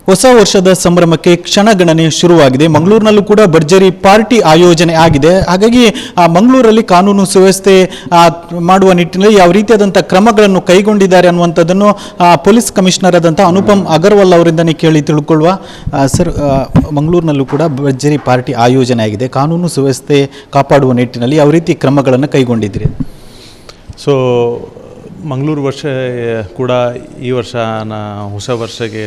ಹೊಸ ವರ್ಷದ ಸಂಭ್ರಮಕ್ಕೆ ಕ್ಷಣಗಣನೆ ಶುರುವಾಗಿದೆ. ಮಂಗಳೂರಿನಲ್ಲೂ ಕೂಡ ಭರ್ಜರಿ ಪಾರ್ಟಿ ಆಯೋಜನೆ ಆಗಿದೆ. ಹಾಗಾಗಿ ಮಂಗಳೂರಲ್ಲಿ ಕಾನೂನು ಸುವ್ಯವಸ್ಥೆ ಮಾಡುವ ನಿಟ್ಟಿನಲ್ಲಿ ಯಾವ ರೀತಿಯಾದಂಥ ಕ್ರಮಗಳನ್ನು ಕೈಗೊಂಡಿದ್ದಾರೆ ಅನ್ನುವಂಥದ್ದನ್ನು ಪೊಲೀಸ್ ಕಮಿಷನರ್ ಆದಂಥ ಅನುಪಮ್ ಅಗರ್ವಾಲ್ ಅವರಿಂದನೇ ಕೇಳಿ ತಿಳ್ಕೊಳ್ಳುವ. ಸರ್, ಮಂಗಳೂರಿನಲ್ಲೂ ಕೂಡ ಭರ್ಜರಿ ಪಾರ್ಟಿ ಆಯೋಜನೆ ಆಗಿದೆ. ಕಾನೂನು ಸುವ್ಯವಸ್ಥೆ ಕಾಪಾಡುವ ನಿಟ್ಟಿನಲ್ಲಿ ಯಾವ ರೀತಿ ಕ್ರಮಗಳನ್ನು ಕೈಗೊಂಡಿದ್ದೀರಿ? ಸೊ ಮಂಗಳೂರು ವರ್ಷ ಕೂಡ ಈ ವರ್ಷ ಹೊಸ ವರ್ಷಕ್ಕೆ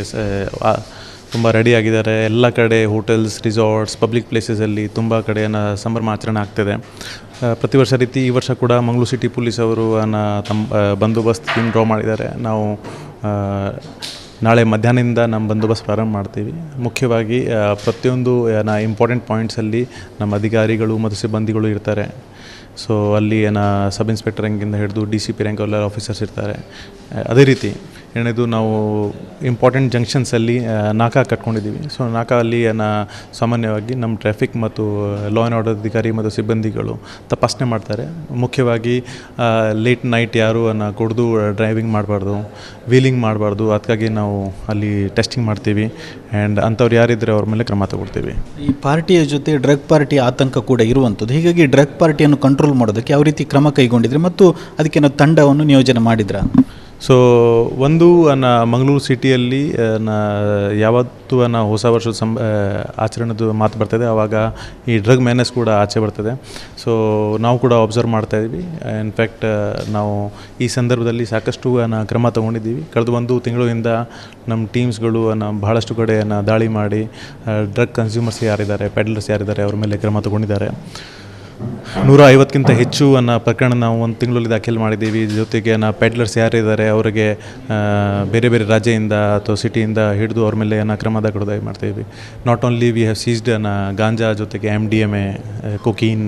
ತುಂಬ ರೆಡಿ ಆಗಿದ್ದಾರೆ. ಎಲ್ಲ ಕಡೆ ಹೋಟೆಲ್ಸ್, ರಿಸಾರ್ಟ್ಸ್, ಪಬ್ಲಿಕ್ ಪ್ಲೇಸಸಲ್ಲಿ ತುಂಬ ಕಡೆ ಸಂಭ್ರಮಾಚರಣೆ ಆಗ್ತಿದೆ. ಪ್ರತಿ ವರ್ಷ ರೀತಿ ಈ ವರ್ಷ ಕೂಡ ಮಂಗಳೂರು ಸಿಟಿ ಪೊಲೀಸ್ ಅವರು ತಮ್ಮ ಬಂದೋಬಸ್ತ್ ಟೀಮ್ ಡ್ರಾ ಮಾಡಿದ್ದಾರೆ. ನಾವು ನಾಳೆ ಮಧ್ಯಾಹ್ನದಿಂದ ನಮ್ಮ ಬಂದೋಬಸ್ತ್ ಪ್ರಾರಂಭ ಮಾಡ್ತೀವಿ. ಮುಖ್ಯವಾಗಿ ಪ್ರತಿಯೊಂದು ಇಂಪಾರ್ಟೆಂಟ್ ಪಾಯಿಂಟ್ಸಲ್ಲಿ ನಮ್ಮ ಅಧಿಕಾರಿಗಳು ಮತ್ತು ಸಿಬ್ಬಂದಿಗಳು ಇರ್ತಾರೆ. ಸೊ ಅಲ್ಲಿ ಸಬ್ ಇನ್ಸ್ಪೆಕ್ಟರ್ ರ್ಯಾಂಕಿಂದ ಹಿಡಿದು DCP ರ್ಯಾಂಕ್ ಎಲ್ಲ ಆಫೀಸರ್ಸ್ ಇರ್ತಾರೆ. ಅದೇ ರೀತಿ ಏನಿದು ನಾವು ಇಂಪಾರ್ಟೆಂಟ್ ಜಂಕ್ಷನ್ಸಲ್ಲಿ ನಾಕಾ ಕಟ್ಕೊಂಡಿದ್ದೀವಿ. ಸೊ ನಾಕಾ ಅಲ್ಲಿ ಸಾಮಾನ್ಯವಾಗಿ ನಮ್ಮ ಟ್ರಾಫಿಕ್ ಮತ್ತು ಲಾ ಆ್ಯಂಡ್ ಆರ್ಡರ್ ಅಧಿಕಾರಿ ಮತ್ತು ಸಿಬ್ಬಂದಿಗಳು ತಪಾಸಣೆ ಮಾಡ್ತಾರೆ. ಮುಖ್ಯವಾಗಿ ಲೇಟ್ ನೈಟ್ ಯಾರು ಕುಡಿದು ಡ್ರೈವಿಂಗ್ ಮಾಡಬಾರ್ದು, ವೀಲಿಂಗ್ ಮಾಡಬಾರ್ದು. ಅದಕ್ಕಾಗಿ ನಾವು ಅಲ್ಲಿ ಟೆಸ್ಟಿಂಗ್ ಮಾಡ್ತೀವಿ ಆ್ಯಂಡ್ ಅಂಥವ್ರು ಯಾರಿದ್ದರೆ ಅವ್ರ ಮೇಲೆ ಕ್ರಮ ತಗೊಳ್ತೀವಿ. ಈ ಪಾರ್ಟಿಯ ಜೊತೆ ಡ್ರಗ್ ಪಾರ್ಟಿ ಆತಂಕ ಕೂಡ ಇರುವಂಥದ್ದು. ಹೀಗಾಗಿ ಡ್ರಗ್ ಪಾರ್ಟಿಯನ್ನು ಕಂಟ್ರೋಲ್ ಮಾಡೋದಕ್ಕೆ ಯಾವ ರೀತಿ ಕ್ರಮ ಕೈಗೊಂಡಿದ್ರೆ ಮತ್ತು ಅದಕ್ಕೆ ತಂಡವನ್ನು ನಿಯೋಜನೆ ಮಾಡಿದ್ರ? ಸೊ ಒಂದು ಮಂಗಳೂರು ಸಿಟಿಯಲ್ಲಿ ಯಾವತ್ತೂ ಹೊಸ ವರ್ಷದ ಆಚರಣೆದು ಮಾತು ಬರ್ತದೆ, ಆವಾಗ ಈ ಡ್ರಗ್ ಮ್ಯಾನೇಜ್ ಕೂಡ ಆಚೆ ಬರ್ತದೆ. ಸೊ ನಾವು ಕೂಡ ಅಬ್ಸರ್ವ್ ಮಾಡ್ತಾಯಿದ್ವಿ. ಇನ್ಫ್ಯಾಕ್ಟ್ ನಾವು ಈ ಸಂದರ್ಭದಲ್ಲಿ ಸಾಕಷ್ಟು ಕ್ರಮ ತಗೊಂಡಿದ್ದೀವಿ. ಕಳೆದ ಒಂದು ತಿಂಗಳಿಂದ ನಮ್ಮ ಟೀಮ್ಸ್ಗಳು ಬಹಳಷ್ಟು ಕಡೆ ದಾಳಿ ಮಾಡಿ ಡ್ರಗ್ ಕನ್ಸ್ಯೂಮರ್ಸ್ ಯಾರಿದ್ದಾರೆ, ಪೆಡ್ಲರ್ಸ್ ಯಾರಿದ್ದಾರೆ ಅವ್ರ ಮೇಲೆ ಕ್ರಮ ತಗೊಂಡಿದ್ದಾರೆ. 150ಕ್ಕಿಂತ ಹೆಚ್ಚು ಪ್ರಕರಣ ನಾವು ಒಂದು ತಿಂಗಳಲ್ಲಿ ದಾಖಲೆ ಮಾಡಿದ್ದೀವಿ. ಜೊತೆಗೆ ಪೆಡ್ಲರ್ಸ್ ಯಾರಿದ್ದಾರೆ ಅವರಿಗೆ ಬೇರೆ ಬೇರೆ ರಾಜ್ಯದಿಂದ ಅಥವಾ ಸಿಟಿಯಿಂದ ಹಿಡಿದು ಅವ್ರ ಮೇಲೆ ಕ್ರಮ ದಾಖಲೆ ಮಾಡ್ತಾಯಿದ್ವಿ. Not only we have seized ganja, ಜೊತೆಗೆ MDMA, cocaine,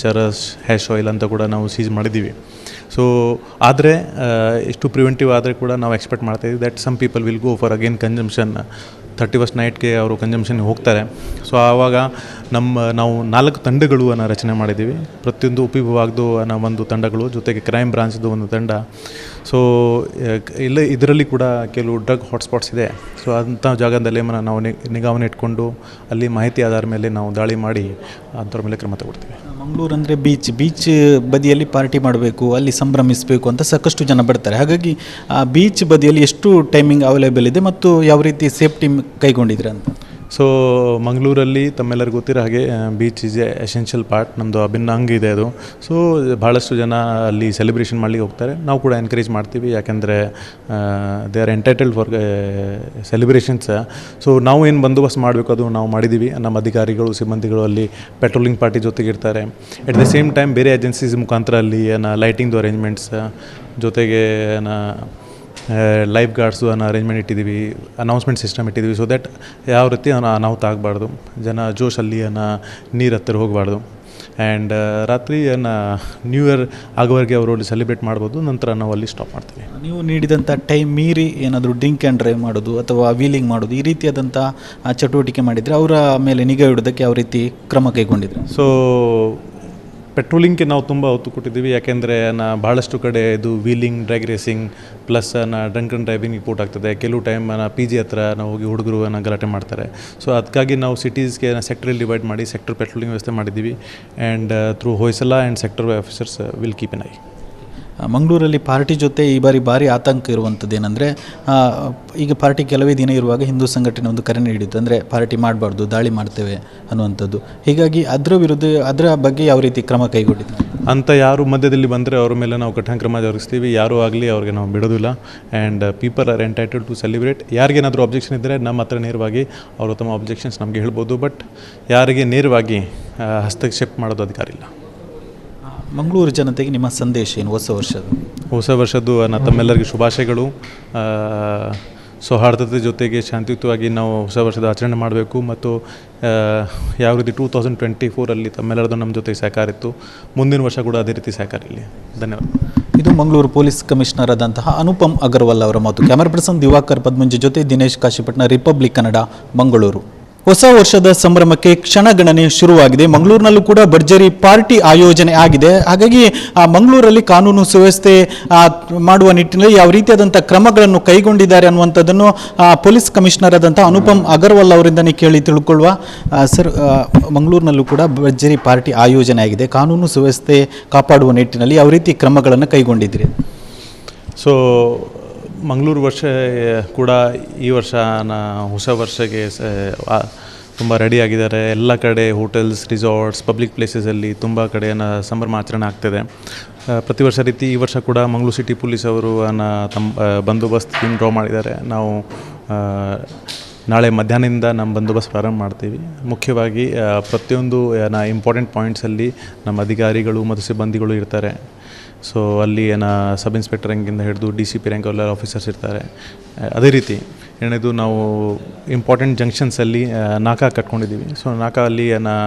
charas, hash oil ಅಂತ ಕೂಡ ನಾವು ಸೀಸ್ ಮಾಡಿದ್ದೀವಿ. ಸೊ ಆದರೆ ಇಷ್ಟು ಪ್ರಿವೆಂಟಿವ್ ಆದರೆ ಕೂಡ ನಾವು ಎಕ್ಸ್ಪೆಕ್ಟ್ ಮಾಡ್ತಾಯಿದ್ವಿ that some people will go for again consumption. 31st ನೈಟ್ಗೆ ಅವರು ಕನ್ಸಂಪ್ಷನ್ಗೆ ಹೋಗ್ತಾರೆ. ಸೊ ಆವಾಗ ನಾವು 4 ತಂಡಗಳು ರಚನೆ ಮಾಡಿದ್ದೀವಿ. ಪ್ರತಿಯೊಂದು ಉಪವಿಭಾಗದ್ದು ಒಂದು ತಂಡಗಳು, ಜೊತೆಗೆ ಕ್ರೈಮ್ ಬ್ರಾಂಚ್ದು ಒಂದು ತಂಡ. ಸೊ ಇದರಲ್ಲಿ ಕೂಡ ಕೆಲವು ಡ್ರಗ್ ಹಾಟ್ಸ್ಪಾಟ್ಸ್ ಇದೆ. ಸೊ ಅಂಥ ಜಾಗದಲ್ಲೇ ನಾವು ನಿಗಾವಣೆ ಇಟ್ಕೊಂಡು ಅಲ್ಲಿ ಮಾಹಿತಿ ಆಧಾರ ಮೇಲೆ ನಾವು ದಾಳಿ ಮಾಡಿ ಅಂಥವ್ರ ಮೇಲೆ ಕ್ರಮ ತಗೊಳ್ತೀವಿ. ಮಂಗಳೂರು ಅಂದರೆ ಬೀಚ್ ಬದಿಯಲ್ಲಿ ಪಾರ್ಟಿ ಮಾಡಬೇಕು, ಅಲ್ಲಿ ಸಂಭ್ರಮಿಸಬೇಕು ಅಂತ ಸಾಕಷ್ಟು ಜನ ಬರ್ತಾರೆ. ಹಾಗಾಗಿ ಆ ಬೀಚ್ ಬದಿಯಲ್ಲಿ ಎಷ್ಟು ಟೈಮಿಂಗ್ ಅವೈಲೇಬಲ್ ಇದೆ ಮತ್ತು ಯಾವ ರೀತಿ ಸೇಫ್ಟಿ ಕೈಗೊಂಡಿದ್ರೆ ಅಂತ? ಸೊ ಮಂಗಳೂರಲ್ಲಿ ತಮ್ಮೆಲ್ಲರಿಗೂ ಗೊತ್ತಿರೋ ಹಾಗೆ ಬೀಚ್ ಈಸ್ ಎಸೆನ್ಷಿಯಲ್ ಪಾರ್ಟ್, ನಮ್ಮದು ಅಭಿನ್ನ ಅಂಗ ಇದೆ ಅದು. ಸೊ ಭಾಳಷ್ಟು ಜನ ಅಲ್ಲಿ ಸೆಲೆಬ್ರೇಷನ್ ಮಾಡಲಿಕ್ಕೆ ಹೋಗ್ತಾರೆ. ನಾವು ಕೂಡ ಎನ್ಕರೇಜ್ ಮಾಡ್ತೀವಿ, ಯಾಕೆಂದರೆ they are entitled for celebrations. So ನಾವು ಏನು ಬಂದೋಬಸ್ತ್ ಮಾಡಬೇಕು ಅದು ನಾವು ಮಾಡಿದ್ದೀವಿ. ನಮ್ಮ ಅಧಿಕಾರಿಗಳು, ಸಿಬ್ಬಂದಿಗಳು ಅಲ್ಲಿ ಪೆಟ್ರೋಲಿಂಗ್ ಪಾರ್ಟಿ ಜೊತೆಗೆ ಇರ್ತಾರೆ. ಎಟ್ ದ ಸೇಮ್ ಟೈಮ್ ಬೇರೆ ಏಜೆನ್ಸೀಸ್ ಮುಖಾಂತರ ಅಲ್ಲಿ ಲೈಟಿಂಗ್ದು ಅರೇಂಜ್ಮೆಂಟ್ಸ್, ಜೊತೆಗೆ ಲೈಫ್ ಗಾರ್ಡ್ಸು ಅರೇಂಜ್ಮೆಂಟ್ ಇಟ್ಟಿದ್ದೀವಿ, ಅನೌನ್ಸ್ಮೆಂಟ್ ಸಿಸ್ಟಮ್ ಇಟ್ಟಿದ್ದೀವಿ. ಸೊ ದ್ಯಾಟ್ ಯಾವ ರೀತಿ ಅನಾಹುತ ಆಗಬಾರ್ದು, ಜನ ಜೋಶಲ್ಲಿ ನೀರು ಹತ್ತಿರ ಹೋಗಬಾರ್ದು. ಆ್ಯಂಡ್ ರಾತ್ರಿ ನ್ಯೂ ಇಯರ್ ಆಗೋವರೆಗೆ ಅವರು ಅಲ್ಲಿ ಸೆಲೆಬ್ರೇಟ್ ಮಾಡ್ಬೋದು. ನಂತರ ನಾವು ಅಲ್ಲಿ ಸ್ಟಾಪ್ ಮಾಡ್ತೀವಿ. ನೀವು ನೀಡಿದಂಥ ಟೈಮ್ ಮೀರಿ ಏನಾದರೂ ಡ್ರಿಂಕ್ ಆ್ಯಂಡ್ ಡ್ರೈವ್ ಮಾಡೋದು ಅಥವಾ ವೀಲಿಂಗ್ ಮಾಡೋದು ಈ ರೀತಿಯಾದಂಥ ಚಟುವಟಿಕೆ ಮಾಡಿದರೆ ಅವರ ಮೇಲೆ ನಿಗಾ ಇಡೋದಕ್ಕೆ ಯಾವ ರೀತಿ ಕ್ರಮ ಕೈಗೊಂಡಿದ್ರೆ? ಸೊ ಪೆಟ್ರೋಲಿಂಗ್ಗೆ ನಾವು ತುಂಬ ಒತ್ತು ಕೊಟ್ಟಿದ್ದೀವಿ. ಯಾಕೆಂದರೆ ಭಾಳಷ್ಟು ಕಡೆ ಇದು wheeling, drag racing plus drunk and driving report ಆಗ್ತದೆ. ಕೆಲವು ಟೈಮ್ PG ಹತ್ರ ನಾವು ಹೋಗಿ ಹುಡುಗರು ಗಲಾಟೆ ಮಾಡ್ತಾರೆ. ಸೊ ಅದಕ್ಕಾಗಿ ನಾವು ಸಿಟೀಸ್ಗೆ ಸೆಕ್ಟ್ರಲ್ಲಿ ಡಿವೈಡ್ ಮಾಡಿ ಸೆಕ್ಟರ್ ಪೆಟ್ರೋಲಿಂಗ್ ವ್ಯವಸ್ಥೆ ಮಾಡಿದ್ದೀವಿ. And through Hoysala and sector officers will keep N I. ಮಂಗಳೂರಲ್ಲಿ ಪಾರ್ಟಿ ಜೊತೆ ಈ ಬಾರಿ ಭಾರಿ ಆತಂಕ ಇರುವಂಥದ್ದು ಏನಂದರೆ, ಈಗ ಪಾರ್ಟಿ ಕೆಲವೇ ದಿನ ಇರುವಾಗ ಹಿಂದೂ ಸಂಘಟನೆ ಒಂದು ಕರೆ ನೀಡಿತ್ತು, ಅಂದರೆ ಪಾರ್ಟಿ ಮಾಡಬಾರ್ದು, ದಾಳಿ ಮಾಡ್ತೇವೆ ಅನ್ನುವಂಥದ್ದು. ಹೀಗಾಗಿ ಅದರ ಬಗ್ಗೆ ಯಾವ ರೀತಿ ಕ್ರಮ ಕೈಗೊಂಡಿದೆ ಅಂತ ಯಾರು ಮಧ್ಯದಲ್ಲಿ ಬಂದರೆ ಅವ್ರ ಮೇಲೆ ನಾವು ಕಠಿಣ ಕ್ರಮ ಜರುಗಿಸ್ತೀವಿ. ಯಾರೂ ಆಗಲಿ ಅವ್ರಿಗೆ ನಾವು ಬಿಡೋದಿಲ್ಲ. And people are entitled to celebrate. ಯಾರಿಗೇನಾದರೂ ಅಬ್ಜೆಕ್ಷನ್ ಇದ್ದರೆ ನಮ್ಮ ಹತ್ರ ನೇರವಾಗಿ ಅವರು ತಮ್ಮ ಅಬ್ಜೆಕ್ಷನ್ಸ್ ನಮಗೆ ಹೇಳ್ಬೋದು. ಬಟ್ ಯಾರಿಗೆ ನೇರವಾಗಿ ಹಸ್ತಕ್ಷೇಪ ಮಾಡೋದು ಅಧಿಕಾರ ಇಲ್ಲ. ಮಂಗಳೂರು ಜನತೆಗೆ ನಿಮ್ಮ ಸಂದೇಶ ಏನು ಹೊಸ ವರ್ಷದ್ದು? ತಮ್ಮೆಲ್ಲರಿಗೂ ಶುಭಾಶಯಗಳು. ಸೌಹಾರ್ದತೆ ಜೊತೆಗೆ ಶಾಂತಿಯುತವಾಗಿ ನಾವು ಹೊಸ ವರ್ಷದ ಆಚರಣೆ ಮಾಡಬೇಕು. ಮತ್ತು ಯಾವ ರೀತಿ 2024 ತಮ್ಮೆಲ್ಲರದು ನಮ್ಮ ಜೊತೆ ಸಹಕಾರ ಇತ್ತು, ಮುಂದಿನ ವರ್ಷ ಕೂಡ ಅದೇ ರೀತಿ ಸಹಕಾರ ಇರಲಿ. ಧನ್ಯವಾದ. ಇದು ಮಂಗಳೂರು ಪೊಲೀಸ್ ಕಮಿಷನರ್ ಆದಂತಹ ಅನುಪಮ್ ಅಗರ್ವಾಲ್ ಅವರ ಮಾತು. ಕ್ಯಾಮರಾ ಪರ್ಸನ್ ದಿವಾಕರ್ ಪದ್ಮಂಜಿ ಜೊತೆ ದಿನೇಶ್ ಕಾಶಿಪಟ್ನ, ರಿಪಬ್ಲಿಕ್ ಕನ್ನಡ, ಮಂಗಳೂರು. ಹೊಸ ವರ್ಷದ ಸಂಭ್ರಮಕ್ಕೆ ಕ್ಷಣಗಣನೆ ಶುರುವಾಗಿದೆ. ಮಂಗಳೂರಿನಲ್ಲೂ ಕೂಡ ಭರ್ಜರಿ ಪಾರ್ಟಿ ಆಯೋಜನೆ ಆಗಿದೆ. ಹಾಗಾಗಿ ಮಂಗಳೂರಲ್ಲಿ ಕಾನೂನು ಸುವ್ಯವಸ್ಥೆ ಮಾಡುವ ನಿಟ್ಟಿನಲ್ಲಿ ಯಾವ ರೀತಿಯಾದಂಥ ಕ್ರಮಗಳನ್ನು ಕೈಗೊಂಡಿದ್ದಾರೆ ಅನ್ನುವಂಥದ್ದನ್ನು ಪೊಲೀಸ್ ಕಮಿಷನರ್ ಆದಂಥ ಅನುಪಮ್ ಅಗರ್ವಾಲ್ ಅವರಿಂದನೇ ಕೇಳಿ ತಿಳ್ಕೊಳ್ಳುವ. ಸರ್, ಮಂಗಳೂರಿನಲ್ಲೂ ಕೂಡ ಭರ್ಜರಿ ಪಾರ್ಟಿ ಆಯೋಜನೆ ಆಗಿದೆ. ಕಾನೂನು ಸುವ್ಯವಸ್ಥೆ ಕಾಪಾಡುವ ನಿಟ್ಟಿನಲ್ಲಿ ಯಾವ ರೀತಿ ಕ್ರಮಗಳನ್ನು ಕೈಗೊಂಡಿದ್ದೀರಿ? ಸೊ ಮಂಗಳೂರು ವರ್ಷ ಕೂಡ ಈ ವರ್ಷ ಹೊಸ ವರ್ಷಕ್ಕೆ ತುಂಬ ರೆಡಿಯಾಗಿದ್ದಾರೆ. ಎಲ್ಲ ಕಡೆ ಹೋಟೆಲ್ಸ್, ರಿಸಾರ್ಟ್ಸ್, ಪಬ್ಲಿಕ್ ಪ್ಲೇಸಸಲ್ಲಿ ತುಂಬ ಕಡೆ ಸಂಭ್ರಮಾಚರಣೆ ಆಗ್ತಿದೆ. ಪ್ರತಿ ವರ್ಷ ರೀತಿ ಈ ವರ್ಷ ಕೂಡ ಮಂಗಳೂರು ಸಿಟಿ ಪೊಲೀಸ್ ಅವರು ತಮ್ಮ ಬಂದೋಬಸ್ತ್ ಟೀಮ್ ಡ್ರಾ ಮಾಡಿದ್ದಾರೆ. ನಾವು ನಾಳೆ ಮಧ್ಯಾಹ್ನದಿಂದ ನಮ್ಮ ಬಂದೋಬಸ್ತ್ ಪ್ರಾರಂಭ ಮಾಡ್ತೀವಿ. ಮುಖ್ಯವಾಗಿ ಪ್ರತಿಯೊಂದು ಇಂಪಾರ್ಟೆಂಟ್ ಪಾಯಿಂಟ್ಸಲ್ಲಿ ನಮ್ಮ ಅಧಿಕಾರಿಗಳು ಮತ್ತು ಸಿಬ್ಬಂದಿಗಳು ಇರ್ತಾರೆ. ಸೊ ಅಲ್ಲಿ ಸಬ್ ಇನ್ಸ್ಪೆಕ್ಟರ್ ರ್ಯಾಂಕಿಂದ ಹಿಡಿದು DCP ರ್ಯಾಂಕ್ ಎಲ್ಲ ಆಫೀಸರ್ಸ್ ಇರ್ತಾರೆ. ಅದೇ ರೀತಿ ಏನಿದು ನಾವು ಇಂಪಾರ್ಟೆಂಟ್ ಜಂಕ್ಷನ್ಸಲ್ಲಿ ನಾಕಾ ಕಟ್ಕೊಂಡಿದ್ದೀವಿ. ಸೊ ನಾಕಾ ಅಲ್ಲಿ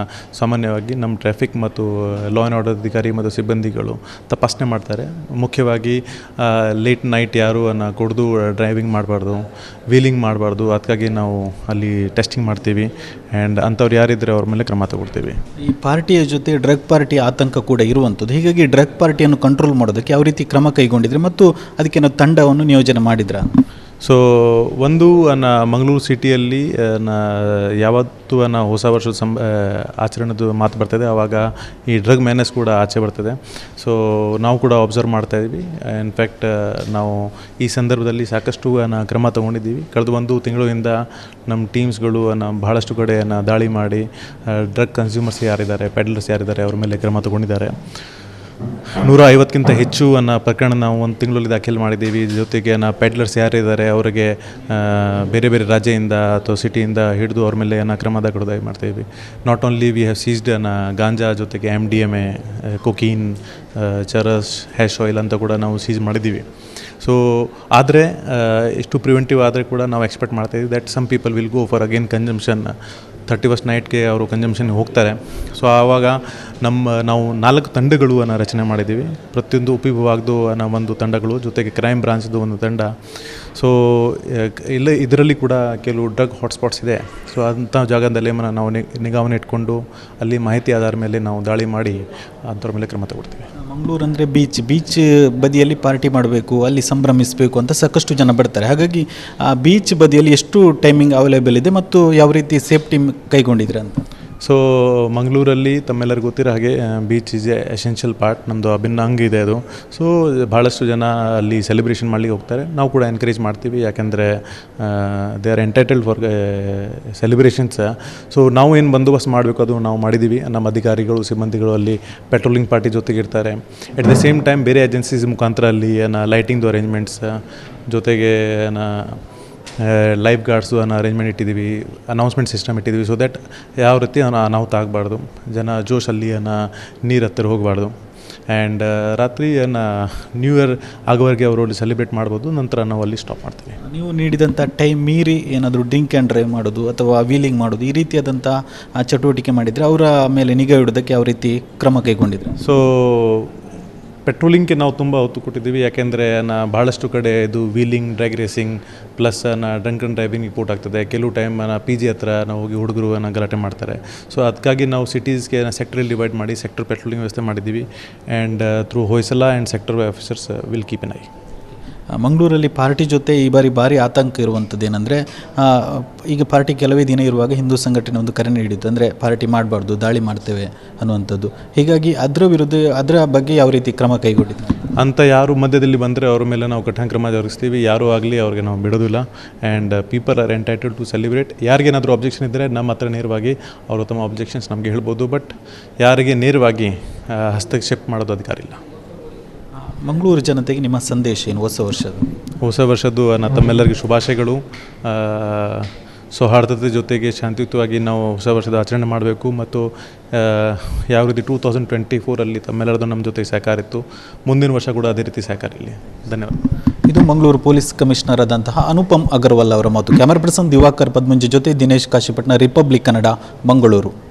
ಸಾಮಾನ್ಯವಾಗಿ ನಮ್ಮ ಟ್ರಾಫಿಕ್ ಮತ್ತು ಲಾ ಆ್ಯಂಡ್ ಆರ್ಡರ್ ಅಧಿಕಾರಿ ಮತ್ತು ಸಿಬ್ಬಂದಿಗಳು ತಪಾಸಣೆ ಮಾಡ್ತಾರೆ. ಮುಖ್ಯವಾಗಿ ಲೇಟ್ ನೈಟ್ ಯಾರು ಕುಡಿದು ಡ್ರೈವಿಂಗ್ ಮಾಡಬಾರ್ದು, ವೀಲಿಂಗ್ ಮಾಡಬಾರ್ದು. ಅದಕ್ಕಾಗಿ ನಾವು ಅಲ್ಲಿ ಟೆಸ್ಟಿಂಗ್ ಮಾಡ್ತೀವಿ. ಆ್ಯಂಡ್ ಅಂಥವ್ರು ಯಾರಿದ್ದರೆ ಅವ್ರ ಮೇಲೆ ಕ್ರಮ ತಗೊಳ್ತೀವಿ. ಈ ಪಾರ್ಟಿಯ ಜೊತೆ ಡ್ರಗ್ ಪಾರ್ಟಿ ಆತಂಕ ಕೂಡ ಇರುವಂಥದ್ದು. ಹೀಗಾಗಿ ಡ್ರಗ್ ಪಾರ್ಟಿಯನ್ನು ಕಂಟ್ರೋಲ್ ಮಾಡೋದಕ್ಕೆ ಯಾವ ರೀತಿ ಕ್ರಮ ಕೈಗೊಂಡಿದ್ರೆ ಮತ್ತು ಅದಕ್ಕೆ ನಾವು ತಂಡವನ್ನು ನಿಯೋಜನೆ ಮಾಡಿದ್ರ? ಸೊ ಒಂದು ಮಂಗಳೂರು ಸಿಟಿಯಲ್ಲಿ ಯಾವತ್ತೂ ಹೊಸ ವರ್ಷದ ಆಚರಣೆದು ಮಾತು ಬರ್ತದೆ, ಆವಾಗ ಈ ಡ್ರಗ್ ಮ್ಯಾನೆಸ್ ಕೂಡ ಆಚೆ ಬರ್ತದೆ. ಸೊ ನಾವು ಕೂಡ ಅಬ್ಸರ್ವ್ ಮಾಡ್ತಾಯಿದ್ವಿ. ಇನ್ಫ್ಯಾಕ್ಟ್ ನಾವು ಈ ಸಂದರ್ಭದಲ್ಲಿ ಸಾಕಷ್ಟು ಕ್ರಮ ತೊಗೊಂಡಿದ್ದೀವಿ. ಕಳೆದ 1 ತಿಂಗಳಿಂದ ನಮ್ಮ ಟೀಮ್ಸ್ಗಳು ಬಹಳಷ್ಟು ಕಡೆ ದಾಳಿ ಮಾಡಿ ಡ್ರಗ್ ಕನ್ಸ್ಯೂಮರ್ಸ್ ಯಾರಿದ್ದಾರೆ, ಪೆಡ್ಲರ್ಸ್ ಯಾರಿದ್ದಾರೆ ಅವ್ರ ಮೇಲೆ ಕ್ರಮ ತೊಗೊಂಡಿದ್ದಾರೆ. 150ಕ್ಕಿಂತ ಹೆಚ್ಚು ಪ್ರಕರಣ ನಾವು 1 ತಿಂಗಳಲ್ಲಿ ದಾಖಲೆ ಮಾಡಿದ್ದೀವಿ. ಜೊತೆಗೆ ಪೆಡ್ಲರ್ಸ್ ಯಾರಿದ್ದಾರೆ ಅವರಿಗೆ ಬೇರೆ ಬೇರೆ ರಾಜ್ಯದಿಂದ ಅಥವಾ ಸಿಟಿಯಿಂದ ಹಿಡಿದು ಅವ್ರ ಮೇಲೆ ಕ್ರಮ ದಾಖಲಾಗಿ ಮಾಡ್ತಾಯಿದ್ವಿ. Not only we have seized ganja, ಜೊತೆಗೆ MDMA, cocaine, charas, hash oil ಅಂತ ಕೂಡ ನಾವು ಸೀಸ್ ಮಾಡಿದ್ದೀವಿ. ಸೊ ಆದರೆ ಇಷ್ಟು ಪ್ರಿವೆಂಟಿವ್ ಆದರೆ ಕೂಡ ನಾವು ಎಕ್ಸ್ಪೆಕ್ಟ್ ಮಾಡ್ತಾಯಿದ್ವಿ that some people will go for again consumption. 31st ನೈಟ್ಗೆ ಅವರು ಕನ್ಸಂಪ್ಷನ್ಗೆ ಹೋಗ್ತಾರೆ. ಸೊ ಆವಾಗ ನಾವು 4 ತಂಡಗಳು ರಚನೆ ಮಾಡಿದ್ದೀವಿ. ಪ್ರತಿಯೊಂದು ಉಪವಿಭಾಗದ್ದು ಒಂದು ತಂಡಗಳು, ಜೊತೆಗೆ ಕ್ರೈಮ್ ಬ್ರಾಂಚ್ದು ಒಂದು ತಂಡ. ಸೊ ಇದರಲ್ಲಿ ಕೂಡ ಕೆಲವು ಡ್ರಗ್ ಹಾಟ್ಸ್ಪಾಟ್ಸ್ ಇದೆ. ಸೊ ಅಂಥ ಜಾಗದಲ್ಲಿ ನಾವು ನಿಗಾವಣೆ ಇಟ್ಕೊಂಡು ಅಲ್ಲಿ ಮಾಹಿತಿ ಆಧಾರ ಮೇಲೆ ನಾವು ದಾಳಿ ಮಾಡಿ ಅಂಥವ್ರ ಮೇಲೆ ಕ್ರಮ ತಗೊಳ್ತೀವಿ. ಮಂಗಳೂರು ಅಂದರೆ ಬೀಚ್ ಬದಿಯಲ್ಲಿ ಪಾರ್ಟಿ ಮಾಡಬೇಕು, ಅಲ್ಲಿ ಸಂಭ್ರಮಿಸಬೇಕು ಅಂತ ಸಾಕಷ್ಟು ಜನ ಬರ್ತಾರೆ. ಹಾಗಾಗಿ ಆ ಬೀಚ್ ಬದಿಯಲ್ಲಿ ಎಷ್ಟು ಟೈಮಿಂಗ್ ಅವೈಲೇಬಲ್ ಇದೆ ಮತ್ತು ಯಾವ ರೀತಿ ಸೇಫ್ಟಿ ಕೈಗೊಂಡಿದ್ರೆ ಅಂತ? ಸೊ ಮಂಗಳೂರಲ್ಲಿ ತಮ್ಮೆಲ್ಲರಿಗೂ ಗೊತ್ತಿರೋ ಹಾಗೆ ಬೀಚ್ ಈಸ್ ಎಸೆನ್ಷಿಯಲ್ ಪಾರ್ಟ್, ನಮ್ಮದು ಅಭಿನ್ನ ಅಂಗ ಇದೆ ಅದು. ಸೊ ಭಾಳಷ್ಟು ಜನ ಅಲ್ಲಿ ಸೆಲೆಬ್ರೇಷನ್ ಮಾಡಲಿಕ್ಕೆ ಹೋಗ್ತಾರೆ. ನಾವು ಕೂಡ ಎನ್ಕರೇಜ್ ಮಾಡ್ತೀವಿ, ಯಾಕೆಂದರೆ they are entitled for celebrations. So ನಾವು ಏನು ಬಂದೋಬಸ್ತ್ ಮಾಡಬೇಕು ಅದು ನಾವು ಮಾಡಿದ್ದೀವಿ. ನಮ್ಮ ಅಧಿಕಾರಿಗಳು, ಸಿಬ್ಬಂದಿಗಳು ಅಲ್ಲಿ ಪೆಟ್ರೋಲಿಂಗ್ ಪಾರ್ಟಿ ಜೊತೆಗೆ ಇರ್ತಾರೆ. ಎಟ್ ದ ಸೇಮ್ ಟೈಮ್ ಬೇರೆ ಏಜೆನ್ಸೀಸ್ ಮುಖಾಂತರ ಅಲ್ಲಿ ಲೈಟಿಂಗ್ದು ಅರೇಂಜ್ಮೆಂಟ್ಸ್, ಜೊತೆಗೆ ಲೈಫ್ ಗಾರ್ಡ್ಸು ಅರೇಂಜ್ಮೆಂಟ್ ಇಟ್ಟಿದ್ದೀವಿ, ಅನೌನ್ಸ್ಮೆಂಟ್ ಸಿಸ್ಟಮ್ ಇಟ್ಟಿದ್ದೀವಿ. ಸೊ ದ್ಯಾಟ್ ಯಾವ ರೀತಿ ಅನಾಹುತ ಆಗಬಾರ್ದು, ಜನ ಜೋಶಲ್ಲಿ ನೀರು ಹತ್ತಿರ ಹೋಗಬಾರ್ದು. ಆ್ಯಂಡ್ ರಾತ್ರಿ ನ್ಯೂ ಇಯರ್ ಆಗೋವರೆಗೆ ಅವರು ಅಲ್ಲಿ ಸೆಲೆಬ್ರೇಟ್ ಮಾಡ್ಬೋದು. ನಂತರ ನಾವು ಅಲ್ಲಿ ಸ್ಟಾಪ್ ಮಾಡ್ತೀವಿ. ನೀವು ನೀಡಿದಂಥ ಟೈಮ್ ಮೀರಿ ಏನಾದರೂ ಡ್ರಿಂಕ್ ಆ್ಯಂಡ್ ಡ್ರೈವ್ ಮಾಡೋದು ಅಥವಾ ವೀಲಿಂಗ್ ಮಾಡೋದು ಈ ರೀತಿಯಾದಂಥ ಚಟುವಟಿಕೆ ಮಾಡಿದರೆ ಅವರ ಮೇಲೆ ನಿಗಾ ಇಡೋದಕ್ಕೆ ಯಾವ ರೀತಿ ಕ್ರಮ ಕೈಗೊಂಡಿದ್ರು? ಸೊ ಪೆಟ್ರೋಲಿಂಗ್ಗೆ ನಾವು ತುಂಬ ಒತ್ತು ಕೊಟ್ಟಿದ್ದೀವಿ. ಯಾಕೆಂದರೆ ಭಾಳಷ್ಟು ಕಡೆ ಇದು wheeling, drag racing plus drunk and driving report ಆಗ್ತದೆ. ಕೆಲವು ಟೈಮ್ PG ಹತ್ರ ನಾವು ಹೋಗಿ ಹುಡುಗರು ಗಲಾಟೆ ಮಾಡ್ತಾರೆ. ಸೊ ಅದಕ್ಕಾಗಿ ನಾವು ಸಿಟೀಸ್ಗೆ ಸೆಕ್ಟ್ರಲ್ಲಿ ಡಿವೈಡ್ ಮಾಡಿ ಸೆಕ್ಟರ್ ಪೆಟ್ರೋಲಿಂಗ್ ವ್ಯವಸ್ಥೆ ಮಾಡಿದ್ದೀವಿ. And through Hoysala and sector officers will keep N I. ಮಂಗಳೂರಲ್ಲಿ ಪಾರ್ಟಿ ಜೊತೆ ಈ ಬಾರಿ ಭಾರಿ ಆತಂಕ ಇರುವಂಥದ್ದು ಏನಂದರೆ, ಈಗ ಪಾರ್ಟಿ ಕೆಲವೇ ದಿನ ಇರುವಾಗ ಹಿಂದೂ ಸಂಘಟನೆ ಒಂದು ಕರೆ ನೀಡಿತ್ತು, ಅಂದರೆ ಪಾರ್ಟಿ ಮಾಡಬಾರ್ದು, ದಾಳಿ ಮಾಡ್ತೇವೆ ಅನ್ನುವಂಥದ್ದು. ಹೀಗಾಗಿ ಅದರ ಬಗ್ಗೆ ಯಾವ ರೀತಿ ಕ್ರಮ ಕೈಗೊಂಡಿದ್ದು ಅಂತ ಯಾರು ಮಧ್ಯದಲ್ಲಿ ಬಂದರೆ ಅವ್ರ ಮೇಲೆ ನಾವು ಕಠಿಣ ಕ್ರಮ ಜರುಗಿಸ್ತೀವಿ. ಯಾರೂ ಆಗಲಿ ಅವ್ರಿಗೆ ನಾವು ಬಿಡೋದಿಲ್ಲ. And people are entitled to celebrate. ಯಾರಿಗೇನಾದರೂ ಅಬ್ಜೆಕ್ಷನ್ ಇದ್ದರೆ ನಮ್ಮ ಹತ್ರ ನೇರವಾಗಿ ಅವರು ತಮ್ಮ ಅಬ್ಜೆಕ್ಷನ್ಸ್ ನಮಗೆ ಹೇಳ್ಬೋದು. ಬಟ್ ಯಾರಿಗೆ ನೇರವಾಗಿ ಹಸ್ತಕ್ಷೇಪ ಮಾಡೋದು ಅಧಿಕಾರ ಇಲ್ಲ. ಮಂಗಳೂರು ಜನತೆಗೆ ನಿಮ್ಮ ಸಂದೇಶ ಏನು ಹೊಸ ವರ್ಷದ್ದು? ತಮ್ಮೆಲ್ಲರಿಗೂ ಶುಭಾಶಯಗಳು. ಸೌಹಾರ್ದತೆ ಜೊತೆಗೆ ಶಾಂತಿಯುತವಾಗಿ ನಾವು ಹೊಸ ವರ್ಷದ ಆಚರಣೆ ಮಾಡಬೇಕು. ಮತ್ತು ಯಾವ ರೀತಿ 2024 ತಮ್ಮೆಲ್ಲರದು ನಮ್ಮ ಜೊತೆ ಸಹಕಾರ ಇತ್ತು, ಮುಂದಿನ ವರ್ಷ ಕೂಡ ಅದೇ ರೀತಿ ಸಹಕಾರ ಇರಲಿ. ಧನ್ಯವಾದ. ಇದು ಮಂಗಳೂರು ಪೊಲೀಸ್ ಕಮಿಷನರ್ ಆದಂತಹ ಅನುಪಮ್ ಅಗರ್ವಾಲ್ ಅವರ ಮಾತು. ಕ್ಯಾಮರಾ ಪರ್ಸನ್ ದಿವಾಕರ್ ಪದ್ಮಂಜಿ ಜೊತೆ ದಿನೇಶ್ ಕಾಶಿಪಟ್ನ, ರಿಪಬ್ಲಿಕ್ ಕನ್ನಡ, ಮಂಗಳೂರು.